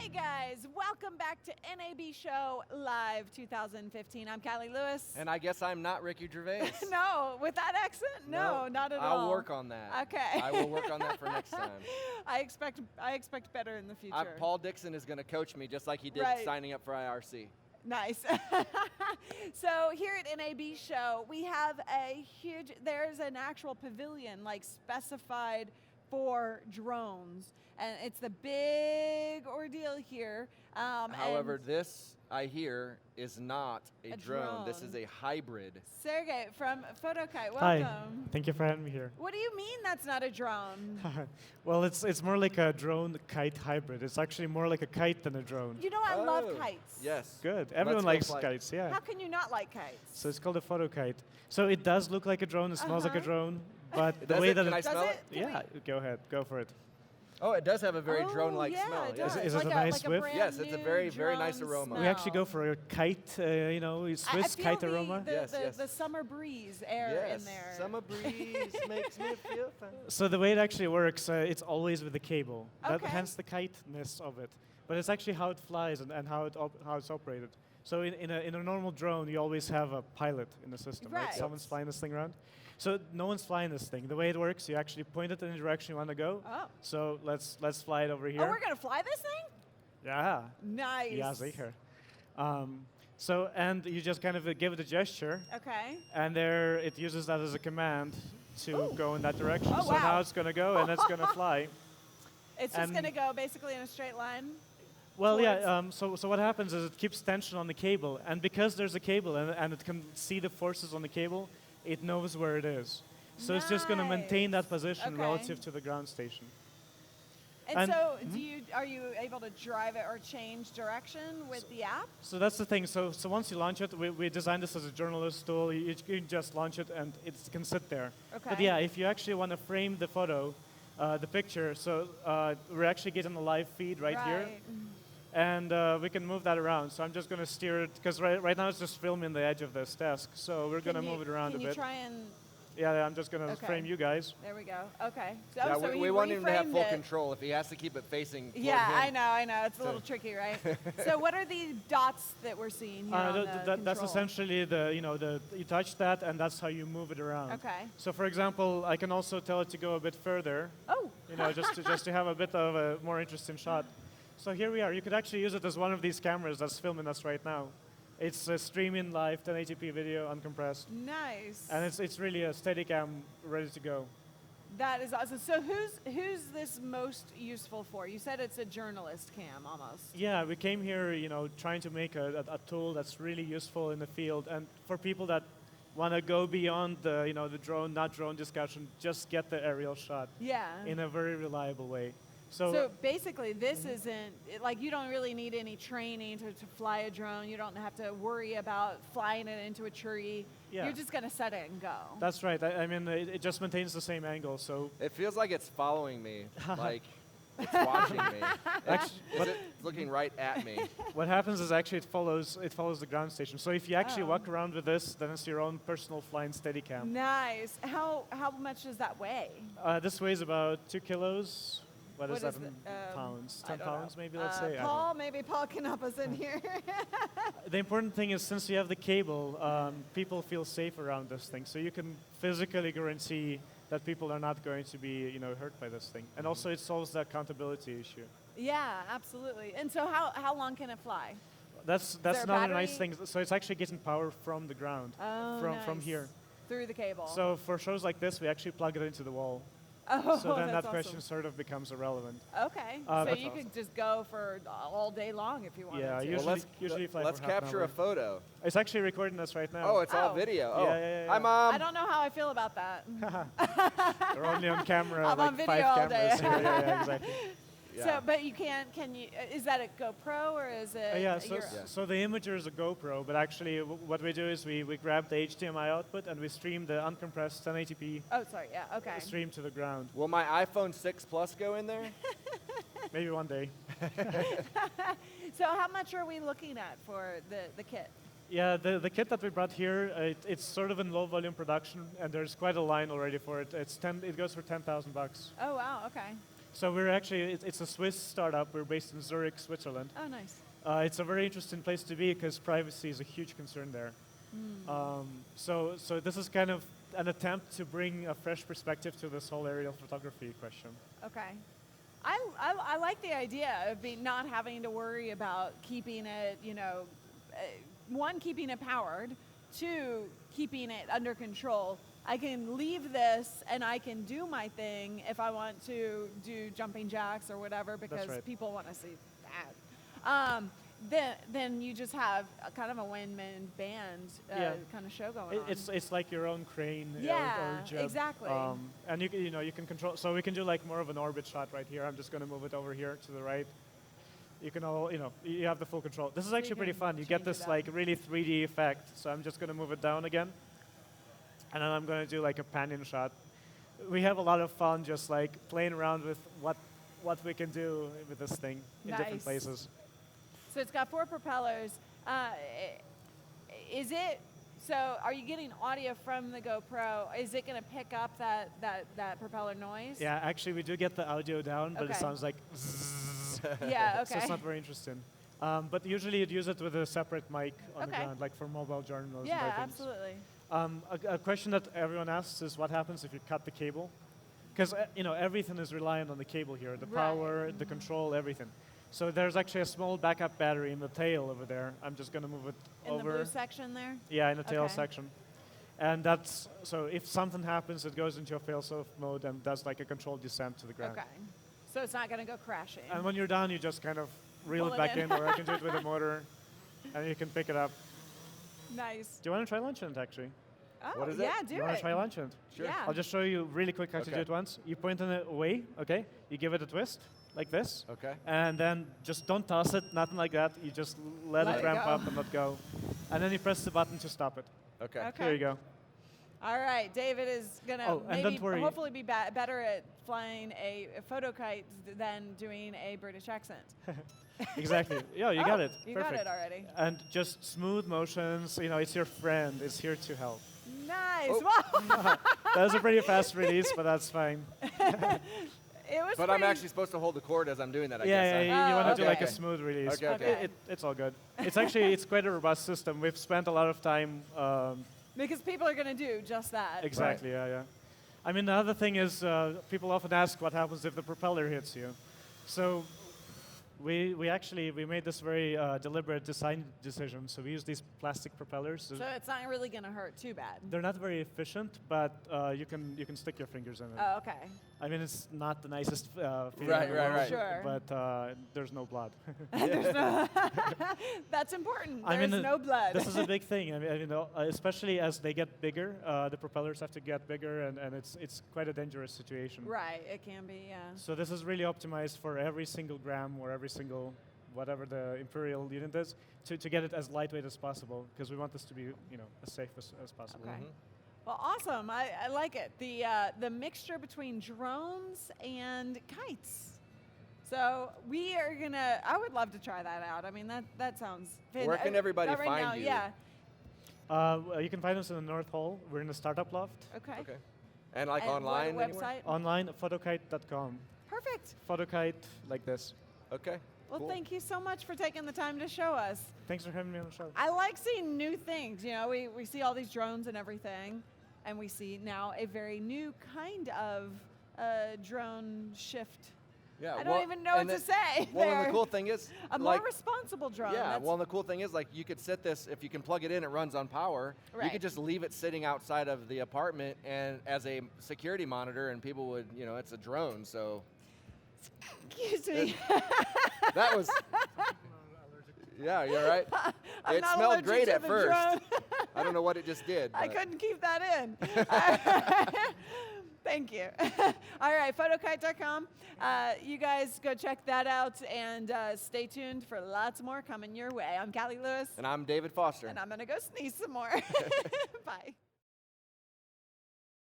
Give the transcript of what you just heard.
Hey guys, welcome back to NABShow Live 2015. I'm Callie Lewis. And I guess I'm not Ricky Gervais. No, with that accent? No, not at all. I'll work on that. Okay. I will work on that for next time. I expect better in the future. Paul Dixon is going to coach me just like he did signing up for IRC. Nice. So here at NABShow, we have there's an actual pavilion like specified for drones, and it's the big ordeal here. However, this, I hear, is not a drone. This is a hybrid. Sergey from Fotokite, welcome. Hi, thank you for having me here. What do you mean that's not a drone? Well, it's more like a drone-kite hybrid. It's actually more like a kite than a drone. You know I love kites. Yes. Good. Everyone likes kites, yeah. How can you not like kites? So it's called a Fotokite. So it does look like a drone. It smells like a drone. But the way that Can I smell it? Yeah, go ahead. Go for it. Oh, it does have a very drone-like smell. It does. Is it a nice whiff? Yes, it's a very, very nice aroma. Smell. We actually go for a kite, Swiss kite aroma. The summer breeze air in there. Summer breeze makes me feel fine. So the way it actually works, it's always with the cable. Okay. Hence the kite-ness of it. But it's actually how it flies and how it's operated. So in a normal drone, you always have a pilot in the system, right? Someone's flying this thing around. So no one's flying this thing. The way it works, you actually point it in the direction you want to go. Oh. So let's fly it over here. Oh, we're going to fly this thing? Yeah. Nice. Yeah, sicher. And you just kind of give it a gesture. Okay. And there it uses that as a command to go in that direction. Oh, so now it's going to go and it's going to fly. It's just going to go basically in a straight line? Well, yeah. So what happens is it keeps tension on the cable, and because there's a cable and it can see the forces on the cable, it knows where it is. So it's just going to maintain that position relative to the ground station. And so, are you able to drive it or change direction with the app? So that's the thing. So once you launch it, we designed this as a journalist tool. You can just launch it and it can sit there. Okay. But yeah, if you actually want to frame the photo, the picture, so we're actually getting a live feed right here. And we can move that around. So I'm just going to steer it, because right now it's just filming the edge of this desk. So we're going to move it around a bit. Can you try and... Yeah, I'm just going to frame you guys. There we go. Okay. So, we want him to have full control if he has to keep it facing toward him. I know. It's a little tricky, right? So what are the dots that we're seeing here on the That's essentially you touch that, and that's how you move it around. Okay. So for example, I can also tell it to go a bit further. Oh. Just to have a bit of a more interesting shot. So here we are. You could actually use it as one of these cameras that's filming us right now. It's streaming live 1080p video uncompressed. Nice. And it's really a Steadicam ready to go. That is awesome. So who's this most useful for? You said it's a journalist cam almost. Yeah, we came here, trying to make a tool that's really useful in the field, and for people that want to go beyond the the drone, not drone discussion, just get the aerial shot. Yeah. In a very reliable way. So basically, this isn't, like, you don't really need any training to fly a drone. You don't have to worry about flying it into a tree. Yeah. You're just going to set it and go. That's right. I mean, it just maintains the same angle. So it feels like it's following me, like it's watching me. It's looking right at me. What happens is actually it follows the ground station. So if you actually walk around with this, then it's your own personal flying Steadicam. Nice. How much does that weigh? This weighs about 2 kilos. What is that in pounds? 10 pounds, maybe, let's say? Maybe Paul can help us in here. The important thing is, since you have the cable, people feel safe around this thing. So you can physically guarantee that people are not going to be hurt by this thing. And also it solves the accountability issue. Yeah, absolutely. And so how long can it fly? That's another nice thing. So it's actually getting power from the ground, from here. Through the cable. So for shows like this, we actually plug it into the wall. Oh, so then that question sort of becomes irrelevant. Okay, so you could just go for all day long if you wanted to. Yeah, usually fly let's for half capture an hour. a photo. It's actually recording us right now. Oh, it's all video. Oh, yeah. Hi, Mom. I don't know how I feel about that. We're only on camera, I'm like on video 5 all cameras day. here. Yeah, exactly. Yeah. So, but you can you, is that a GoPro or is it? So the imager is a GoPro, but actually what we do is we grab the HDMI output and we stream the uncompressed 1080p. Oh, sorry, yeah, okay. Stream to the ground. Will my iPhone 6 Plus go in there? Maybe one day. So how much are we looking at for the kit? Yeah, the kit that we brought here, it's sort of in low volume production, and there's quite a line already for it. It goes for $10,000. Oh wow, okay. So we're actually, it's a Swiss startup. We're based in Zurich, Switzerland. Oh, nice. It's a very interesting place to be because privacy is a huge concern there. So this is kind of an attempt to bring a fresh perspective to this whole aerial photography question. Okay. I like the idea of not having to worry about keeping it, one, keeping it powered, two, keeping it under control. I can leave this and I can do my thing if I want to do jumping jacks or whatever because people want to see that. Then you just have kind of a one-man band kind of show going on. It's like your own crane or jet. Exactly. And you can control. So we can do like more of an orbit shot right here. I'm just going to move it over here to the right. You can you have the full control. This is actually pretty fun. You get this like really 3D effect. So I'm just going to move it down again. And then I'm going to do like a pan-in shot. We have a lot of fun just like playing around with what we can do with this thing in different places. So it's got 4 propellers. So are you getting audio from the GoPro? Is it going to pick up that propeller noise? Yeah, actually we do get the audio down, but it sounds like zzz. Yeah, okay. So it's not very interesting. But usually you'd use it with a separate mic on the ground, like for mobile journals. Yeah, absolutely. A question that everyone asks is what happens if you cut the cable? Because everything is reliant on the cable here, the power, the control, everything. So there's actually a small backup battery in the tail over there. I'm just going to move it over. In the blue section there? Yeah, in the tail section. And that's, so if something happens, it goes into a fail-safe mode and does like a controlled descent to the ground. Okay. So it's not going to go crashing. And when you're done, you just kind of reel it back in, or I can do it with a motor, and you can pick it up. Nice. Do you want to try launching it, actually? Oh, what is yeah, it? do you want to try launching it? Sure. Yeah. I'll just show you really quick how to do it once. You point it away, okay? You give it a twist, like this. Okay. And then just don't toss it, nothing like that. You just let it ramp up and let go. And then you press the button to stop it. Okay. Here you go. All right, David is going to maybe hopefully be better at flying a Fotokite than doing a British accent. Exactly. Yeah, you got it. You Perfect. got it already. And just smooth motions. It's your friend. It's here to help. Nice. Oh. Wow. That was a pretty fast release, but that's fine. It was but I'm actually supposed to hold the cord as I'm doing that, I guess. Yeah, you want to do like a Okay. smooth release. Okay. It's all good. It's quite a robust system. We've spent a lot of time. Because people are going to do just that. Exactly, yeah. I mean, the other thing is people often ask what happens if the propeller hits you. So we made this very deliberate design decision. So we use these plastic propellers. So it's not really going to hurt too bad. They're not very efficient, but you can stick your fingers in it. Oh, okay. I mean, it's not the nicest feeling Right, in the world, right. Sure. but there's no blood. That's important. I mean, There's no blood. This is a big thing. I mean, especially as they get bigger, the propellers have to get bigger, and it's quite a dangerous situation. Right, it can be, yeah. So this is really optimized for every single gram or every single whatever the imperial unit is to get it as lightweight as possible, because we want this to be as safe as possible. Okay. Well, awesome. I like it. The mixture between drones and kites. So we are gonna. I would love to try that out. I mean, that sounds. Where can everybody right find now, you? Yeah. You can find us in the North Hall. We're in the startup loft. Okay. Okay. And like And online what anywhere? website? Online, fotokite.com. Perfect. Fotokite, like this. Okay. Well, cool. thank you so much for taking the time to show us. Thanks for having me on the show. I like seeing new things. We see all these drones and everything, and we see now a very new kind of drone shift. Yeah. I don't even know what to say. Well, and the cool thing is, a more responsible drone. Yeah. That's Well, and the cool thing is, like, you could set this if you can plug it in. It runs on power. You Right. could just leave it sitting outside of the apartment and as a security monitor, and people would, it's a drone. So Excuse me. that was. Yeah, you're right. I'm It not smelled allergic great to at the first. drone. I don't know what it just did. I but- couldn't keep that in. Thank you. All right, Fotokite.com. You guys go check that out and stay tuned for lots more coming your way. I'm Callie Lewis. And I'm David Foster. And I'm going to go sneeze some more. Bye.